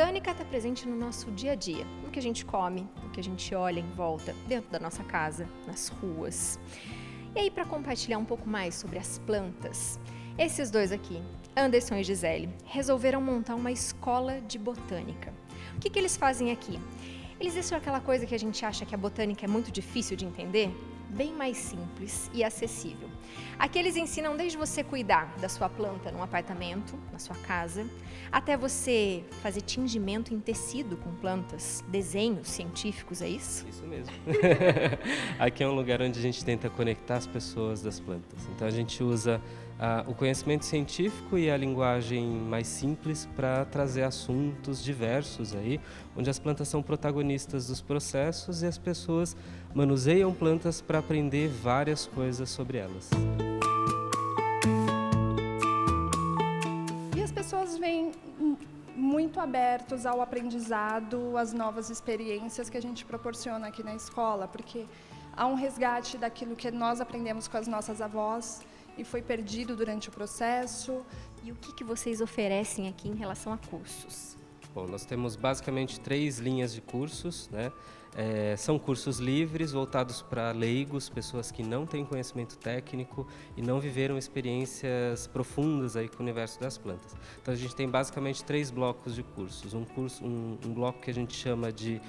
botânica está presente no nosso dia a dia, no que a gente come, no que a gente olha em volta, dentro da nossa casa, nas ruas. E aí, para compartilhar um pouco mais sobre as plantas, esses dois aqui, Anderson e Gisele, resolveram montar uma escola de botânica. O que eles fazem aqui? Eles deixam aquela coisa que a gente acha que a botânica é muito difícil de entender, bem mais simples e acessível. Aqui eles ensinam desde você cuidar da sua planta num apartamento, na sua casa, até você fazer tingimento em tecido com plantas, desenhos científicos, é isso? Isso mesmo. Aqui é um lugar onde a gente tenta conectar as pessoas das plantas. Então a gente usa o conhecimento científico e a linguagem mais simples para trazer assuntos diversos aí, onde as plantas são protagonistas dos processos e as pessoas manuseiam plantas para aprender várias coisas sobre elas. E as pessoas vêm muito abertos ao aprendizado, às novas experiências que a gente proporciona aqui na escola, porque há um resgate daquilo que nós aprendemos com as nossas avós e foi perdido durante o processo. E o que vocês oferecem aqui em relação a cursos? Bom, nós temos basicamente 3 linhas de cursos, né? São cursos livres, voltados para leigos, pessoas que não têm conhecimento técnico e não viveram experiências profundas aí com o universo das plantas. Então a gente tem basicamente 3 blocos de cursos. Um bloco que a gente chama de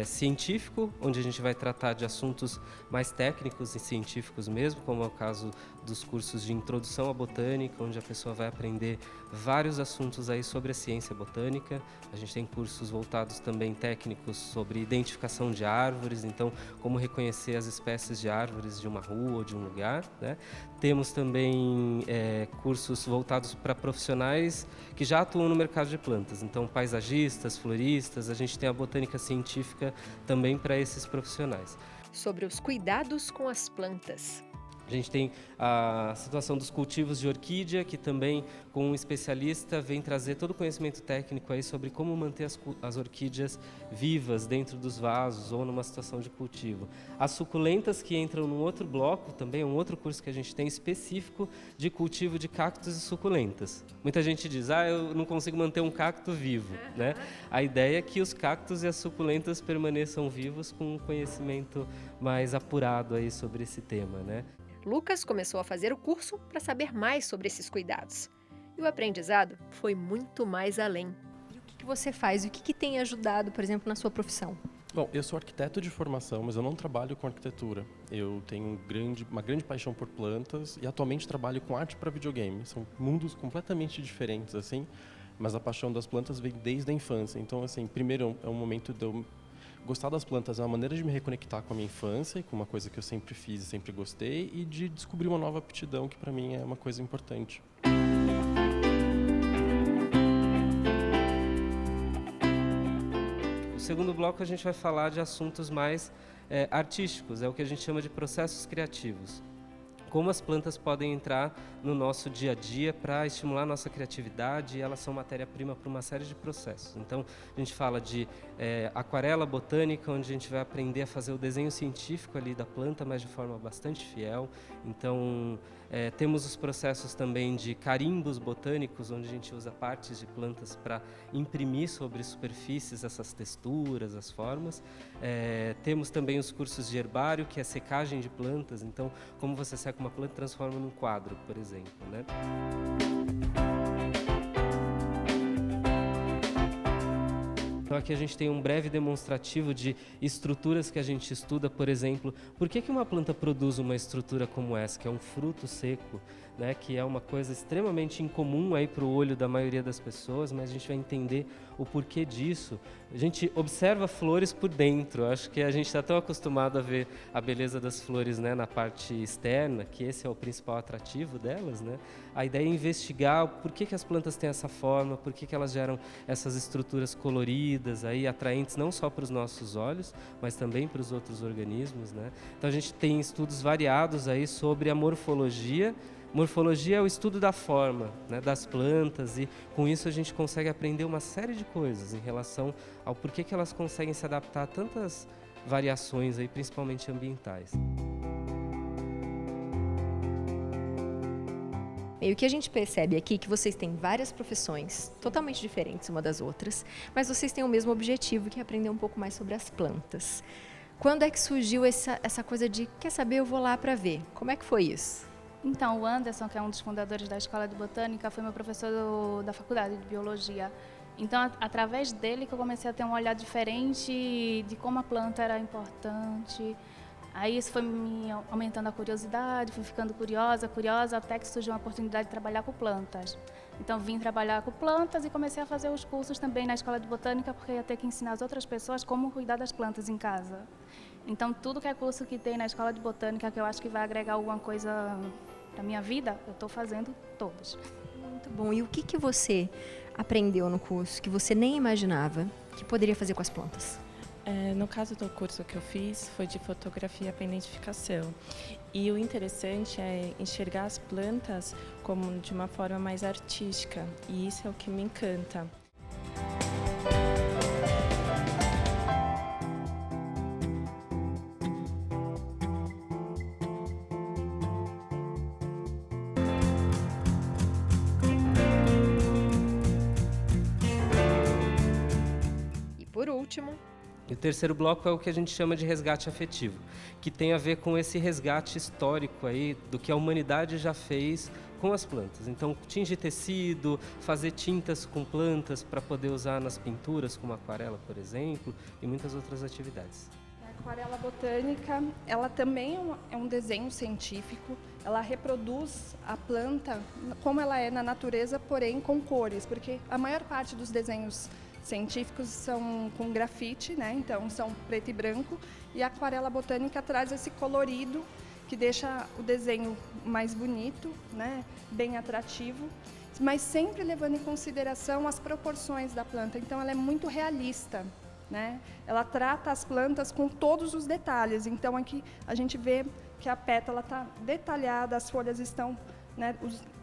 científico, onde a gente vai tratar de assuntos mais técnicos e científicos mesmo, como é o caso dos cursos de introdução à botânica, onde a pessoa vai aprender vários assuntos aí sobre a ciência botânica. A gente tem cursos voltados também técnicos sobre identificação de árvores, então como reconhecer as espécies de árvores de uma rua ou de um lugar, né? Temos também cursos voltados para profissionais que já atuam no mercado de plantas, então paisagistas, floristas, a gente tem a botânica científica também para esses profissionais. Sobre os cuidados com as plantas. A gente tem a situação dos cultivos de orquídea, que também, com um especialista, vem trazer todo o conhecimento técnico aí sobre como manter as orquídeas vivas dentro dos vasos ou numa situação de cultivo. As suculentas, que entram num outro bloco, também é um outro curso que a gente tem específico de cultivo de cactos e suculentas. Muita gente diz, eu não consigo manter um cacto vivo, né? A ideia é que os cactos e as suculentas permaneçam vivos com um conhecimento mais apurado aí sobre esse tema, né? Lucas começou a fazer o curso para saber mais sobre esses cuidados. E o aprendizado foi muito mais além. E o que você faz? O que tem ajudado, por exemplo, na sua profissão? Bom, eu sou arquiteto de formação, mas eu não trabalho com arquitetura. Eu tenho uma grande paixão por plantas e atualmente trabalho com arte para videogame. São mundos completamente diferentes, assim, mas a paixão das plantas vem desde a infância. Então, assim, primeiro é um momento de eu gostar das plantas, é uma maneira de me reconectar com a minha infância e com uma coisa que eu sempre fiz e sempre gostei, e de descobrir uma nova aptidão que para mim é uma coisa importante. No segundo bloco a gente vai falar de assuntos mais artísticos, é o que a gente chama de processos criativos. Como as plantas podem entrar no nosso dia a dia para estimular a nossa criatividade, e elas são matéria-prima para uma série de processos. Então, a gente fala de aquarela botânica, onde a gente vai aprender a fazer o desenho científico ali da planta, mas de forma bastante fiel. Então, temos os processos também de carimbos botânicos, onde a gente usa partes de plantas para imprimir sobre superfícies essas texturas, as formas. Temos também os cursos de herbário, que é secagem de plantas. Então, como você seca uma planta e transforma num quadro, por exemplo, né? Então aqui a gente tem um breve demonstrativo de estruturas que a gente estuda, por exemplo, por que uma planta produz uma estrutura como essa, que é um fruto seco, né, que é uma coisa extremamente incomum aí para o olho da maioria das pessoas, mas a gente vai entender o porquê disso. A gente observa flores por dentro, acho que a gente está tão acostumado a ver a beleza das flores, né, na parte externa, que esse é o principal atrativo delas, né? A ideia é investigar por que as plantas têm essa forma, por que elas geram essas estruturas coloridas, aí, atraentes não só para os nossos olhos, mas também para os outros organismos, né? Então a gente tem estudos variados aí sobre a morfologia. Morfologia é o estudo da forma, né, das plantas, e com isso a gente consegue aprender uma série de coisas em relação ao porquê que elas conseguem se adaptar a tantas variações, aí, principalmente ambientais. E o que a gente percebe aqui é que vocês têm várias profissões totalmente diferentes uma das outras, mas vocês têm o mesmo objetivo, que é aprender um pouco mais sobre as plantas. Quando é que surgiu essa coisa de, quer saber, eu vou lá para ver? Como é que foi isso? Então, o Anderson, que é um dos fundadores da Escola de Botânica, foi meu professor da Faculdade de Biologia. Então, através dele que eu comecei a ter um olhar diferente de como a planta era importante. Aí isso foi me aumentando a curiosidade, fui ficando curiosa, até que surgiu uma oportunidade de trabalhar com plantas. Então, vim trabalhar com plantas e comecei a fazer os cursos também na Escola de Botânica, porque ia ter que ensinar as outras pessoas como cuidar das plantas em casa. Então, tudo que é curso que tem na Escola de Botânica, que eu acho que vai agregar alguma coisa para a minha vida, eu estou fazendo todos. Muito bom. E o que você aprendeu no curso que você nem imaginava que poderia fazer com as plantas? No caso do curso que eu fiz, foi de fotografia para identificação. E o interessante é enxergar as plantas como de uma forma mais artística. E isso é o que me encanta. E por último, E o terceiro bloco é o que a gente chama de resgate afetivo, que tem a ver com esse resgate histórico aí do que a humanidade já fez com as plantas. Então, tingir tecido, fazer tintas com plantas para poder usar nas pinturas, como aquarela, por exemplo, e muitas outras atividades. A aquarela botânica, ela também é um desenho científico, ela reproduz a planta como ela é na natureza, porém com cores, porque a maior parte dos desenhos científicos são com grafite, né? Então são preto e branco, e a aquarela botânica traz esse colorido que deixa o desenho mais bonito, né? Bem atrativo, mas sempre levando em consideração as proporções da planta. Então ela é muito realista, né? Ela trata as plantas com todos os detalhes. Então aqui a gente vê que a pétala está detalhada, as folhas estão, né?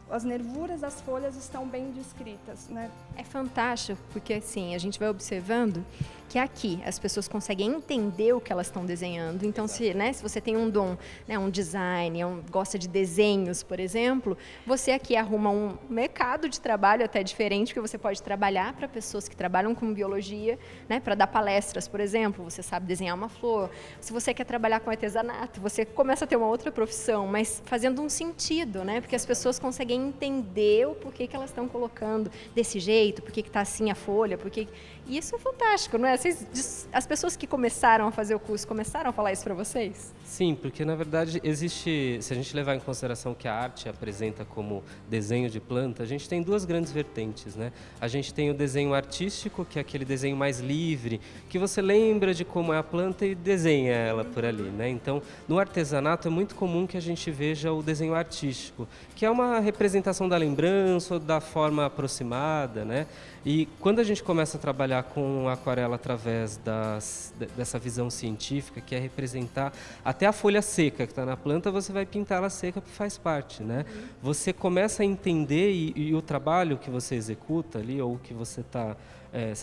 As nervuras das folhas estão bem descritas, né? é fantástico, porque assim, a gente vai observando que aqui as pessoas conseguem entender o que elas estão desenhando. Então, se você tem um dom, né, um design, gosta de desenhos, por exemplo, você aqui arruma um mercado de trabalho até diferente, porque você pode trabalhar para pessoas que trabalham com biologia, né, para dar palestras, por exemplo, você sabe desenhar uma flor. Se você quer trabalhar com artesanato, você começa a ter uma outra profissão, mas fazendo um sentido, né, porque as pessoas conseguem entender o porquê que elas estão colocando desse jeito, por que está assim a folha, E isso é fantástico, não é? As pessoas que começaram a fazer o curso, começaram a falar isso para vocês? Sim, porque na verdade existe, se a gente levar em consideração que a arte apresenta como desenho de planta, a gente tem duas grandes vertentes, né? A gente tem o desenho artístico, que é aquele desenho mais livre, que você lembra de como é a planta e desenha ela por ali, né? Então, no artesanato é muito comum que a gente veja o desenho artístico, que é uma representação da lembrança ou da forma aproximada, né? E quando a gente começa a trabalhar com aquarela através dessa visão científica, que é representar até a folha seca que está na planta, você vai pintar ela seca, porque faz parte, né? Você começa a entender e o trabalho que você executa ali, ou que você está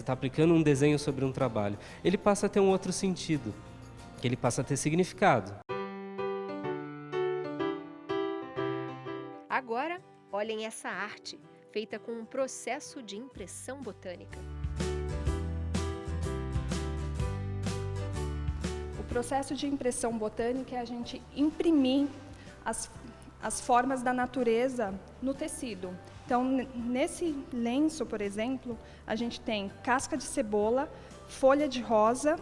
aplicando um desenho sobre um trabalho, ele passa a ter um outro sentido, ele passa a ter significado. Agora, olhem essa arte, feita com um processo de impressão botânica. O processo de impressão botânica é a gente imprimir as formas da natureza no tecido. Então, nesse lenço, por exemplo, a gente tem casca de cebola, folha de rosa,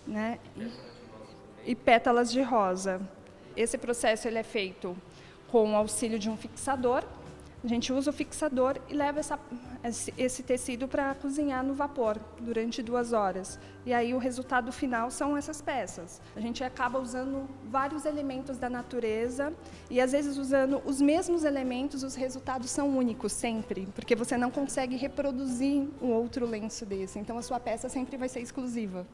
né, e pétalas de rosa. Esse processo ele é feito com o auxílio de um fixador. A gente usa o fixador e leva esse tecido para cozinhar no vapor durante 2 horas. E aí o resultado final são essas peças. A gente acaba usando vários elementos da natureza e às vezes usando os mesmos elementos, os resultados são únicos sempre, porque você não consegue reproduzir um outro lenço desse. Então a sua peça sempre vai ser exclusiva.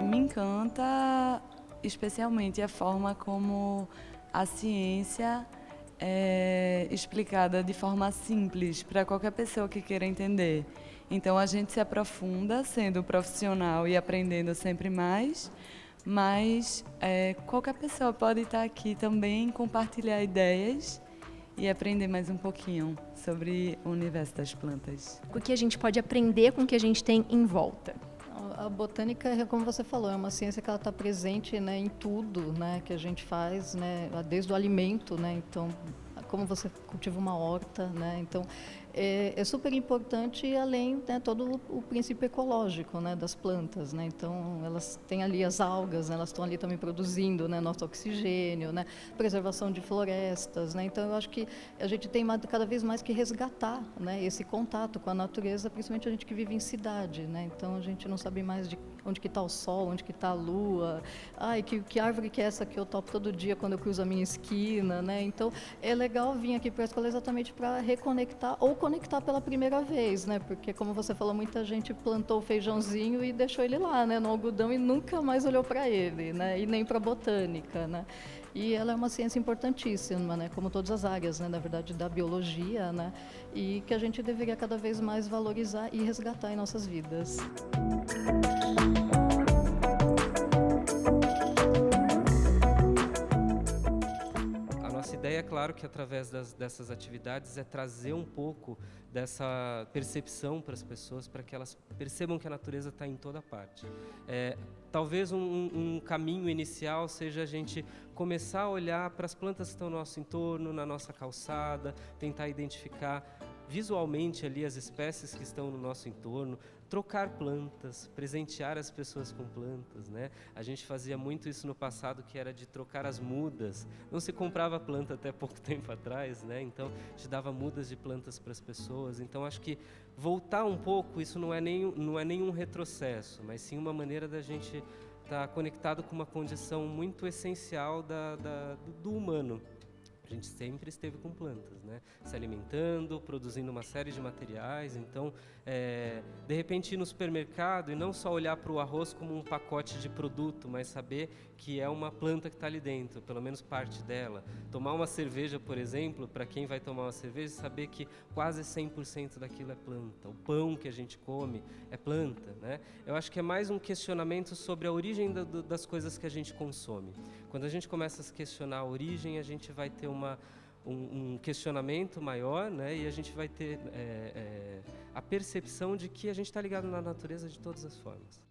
Me encanta especialmente a forma como a ciência é explicada de forma simples para qualquer pessoa que queira entender. Então a gente se aprofunda sendo profissional e aprendendo sempre mais, mas qualquer pessoa pode estar aqui também, compartilhar ideias e aprender mais um pouquinho sobre o universo das plantas. O que a gente pode aprender com o que a gente tem em volta? A botânica, como você falou, é uma ciência que ela está presente, né, em tudo, né, que a gente faz, né, desde o alimento, né, então, como você cultiva uma horta, né, então é super importante, além, né, todo o princípio ecológico, né, das plantas, né, então elas têm ali as algas, né, elas estão ali também produzindo, né, nosso oxigênio, né, preservação de florestas, né, então eu acho que a gente tem cada vez mais que resgatar, né, esse contato com a natureza, principalmente a gente que vive em cidade, né, então a gente não sabe mais de onde que está o sol, onde que está a lua, ai, que árvore que é essa que eu topo todo dia quando eu cruzo a minha esquina, né, então é legal vir aqui para a escola exatamente para reconectar ou conectar pela primeira vez, né? Porque, como você falou, muita gente plantou o feijãozinho e deixou ele lá, né? No algodão e nunca mais olhou para ele, né? E nem para a botânica, né? E ela é uma ciência importantíssima, né? Como todas as áreas, né? Na verdade, da biologia, né? E que a gente deveria cada vez mais valorizar e resgatar em nossas vidas. A ideia, é claro, que através dessas atividades é trazer um pouco dessa percepção para as pessoas, para que elas percebam que a natureza está em toda parte. Talvez um caminho inicial seja a gente começar a olhar para as plantas que estão no nosso entorno, na nossa calçada, tentar identificar visualmente ali as espécies que estão no nosso entorno, trocar plantas, presentear as pessoas com plantas, né? A gente fazia muito isso no passado, que era de trocar as mudas. Não se comprava planta até pouco tempo atrás, né? Então, a gente dava mudas de plantas para as pessoas. Então, acho que voltar um pouco, isso não é nenhum retrocesso, mas sim uma maneira da gente estar conectado com uma condição muito essencial do humano. A gente sempre esteve com plantas, né? Se alimentando, produzindo uma série de materiais. Então, de repente ir no supermercado e não só olhar para o arroz como um pacote de produto, mas saber que é uma planta que está ali dentro, pelo menos parte dela. Tomar uma cerveja, por exemplo, para quem vai tomar uma cerveja, saber que quase 100% daquilo é planta. O pão que a gente come é planta, né? Eu acho que é mais um questionamento sobre a origem das coisas que a gente consome. Quando a gente começa a se questionar a origem, a gente vai ter um questionamento maior, né? E a gente vai ter a percepção de que a gente está ligado na natureza de todas as formas.